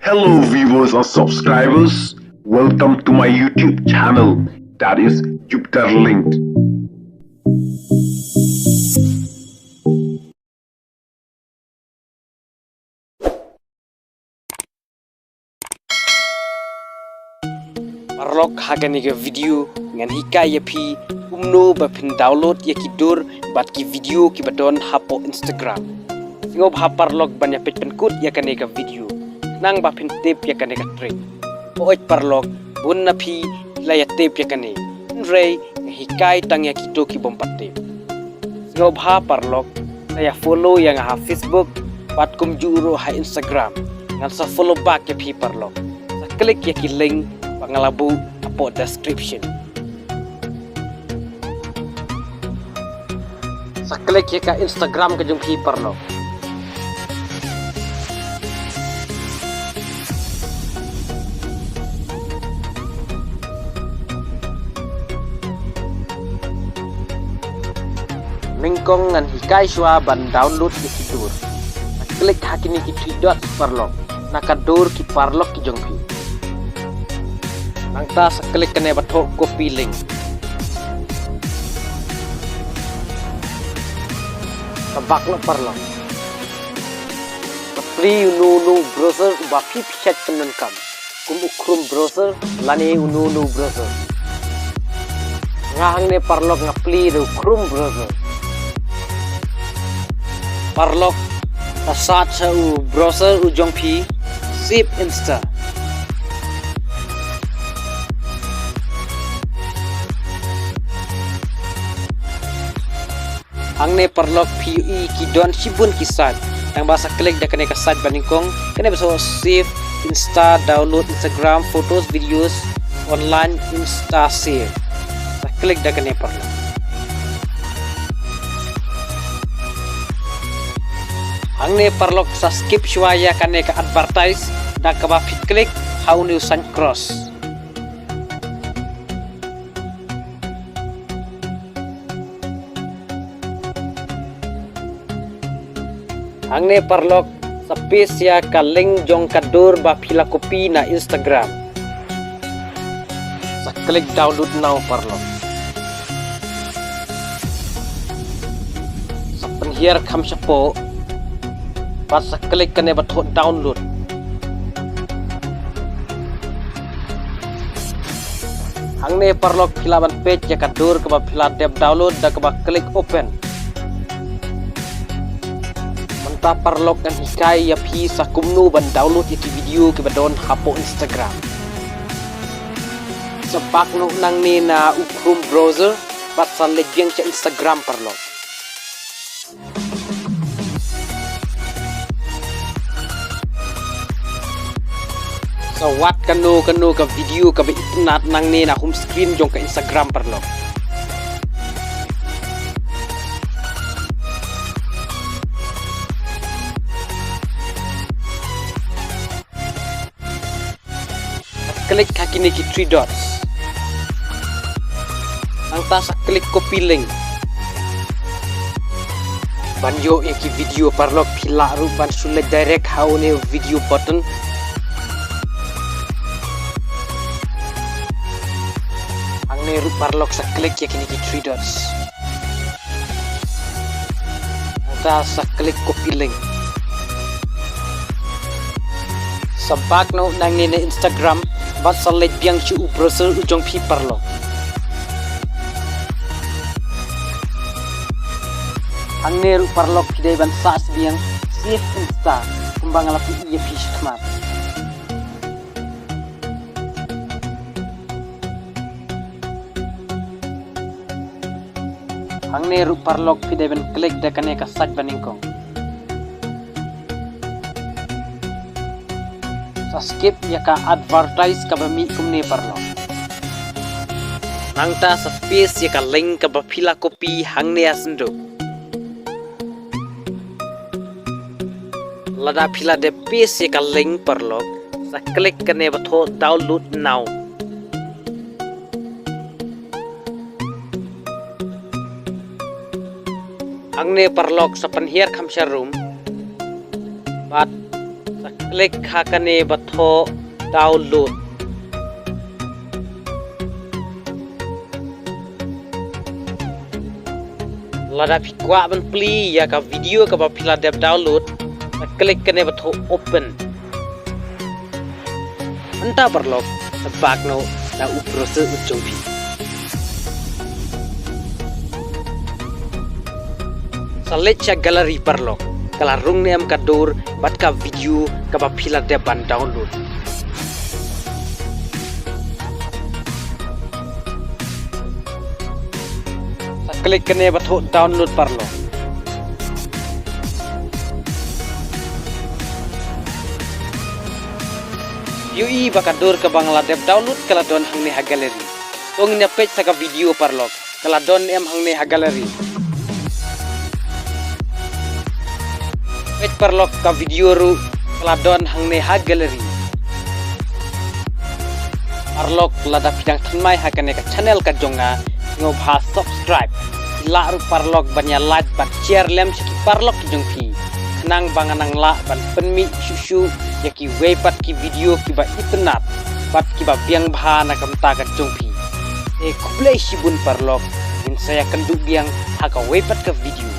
Hello viewers and subscribers, welcome to my YouTube channel, that is Jupiter Linked. Parlok hagan ke video ngan hikaya pi umno bapin download ya kidur bat ki video ki badon hapo Instagram. Singob ha parlok banya pet penkut ya kan ke video. Nang bapin tip ya kan ke trick. Pooj parlok bun na pi la ya tip ya kan Nrei hikai tang ya kido ki bompat tip. Singob ha parlok saya follow yang ha Facebook bat kum juro ha Instagram. Ngan sa follow back ya pi parlok. Sa klik ya ki link pangalabu apo description. Sa klik ya ka Instagram ka jung pi parlo. Mingkong ngan hikai shwa ban download ki tidur. Sa klik hakini ki 3 dot parlo. Nakadur ki parlo ki jung pi. Nangta sa klik kene bathok copy link. Tabak na parlo. Free unu browser ba pip chat penan kam. Kum ukrum browser lani unu browser. Ngahang ne parlok ngapli do ukrum browser. Parlok tasat sa u browser ujong pi zip insta. Ang ne parlok PUE ki don sibun kisat yang bahasa klik dah kena kasat baningkong kena bahasa save insta download Instagram photos videos online insta save sa klik dah kena parlok ang ne parlok sa skip shwaya kena ka advertise dah ka ba klik how new sign cross. Ang ne parlok sa page ya ka link jong kadur ba pila copy na Instagram. Sa klik download now parlok. Sa penhiar kam siya po. Pas sa klik ka ne bato download. Ang ne parlok pila ban page ya kadur ka ba pila dep download da ka ba klik open. Ta parlok dan hikai ya pi sa kumno ban download ya ki video ke badon hapo Instagram. Sebab no nang ni na ukrum browser bat sa legiang sa Instagram parlok. So wat kanu ka video ka ba itnat nang ni na home screen jong ka Instagram parlok. Klik kaki ni ki 3 dots. Nang sa klik copy link. Banyo ya ki video parlok pila rupan sulit direct how ne video button. Ang ne rup parlok sa klik ya kini ki 3 dots. Nang sa klik copy link. Sabak no nang ni na Instagram bat sa biang si browser ujong pi parlo. Ang neru parlok pidai ban sa biang save insta kumbang alapi iya pi shkmat. Ang neru parlok pidai ban klik da kane ka sat baningkong. Sa skip ya ka advertise ka bami kumne parlo. Nangta sa space ya ka link ka ba pila copy hang ne asndo. Lada pila de paste ya ka link parlo sa klik ka ne batho download now. Ang ne parlok sa panhiar kamsya room bat sa klik hakane batho download. Lada pikwa ban pli ya ka video ka ba pila dep download, klik kane batho open. Anta perlok sebak no na uprose ujobi. Salecya galeri perlok. Kala rung nem kadur bat ka video ka ba pila de ban download. Sa klik kene bat ho download parlo. Yui ba kadur ka bangla de download kala don hang ne ha galeri. Tong ina page sa ka video parlo. Kala don em hang ne ha galeri. Page perlok ka video ru keladon hang ne ha galeri. Parlok lada pidang thanmai ha kane ka channel ka jonga ngob ha subscribe. La ru parlok banya like bat share lem siki parlok ki jongpi. Nang banganang la ban penmi susu yaki wepat ki video ki ba itnat bat ki ba biang bha na kamta ka jongpi. E kublai sibun parlok min saya kenduk biang ha ka wepat ka video.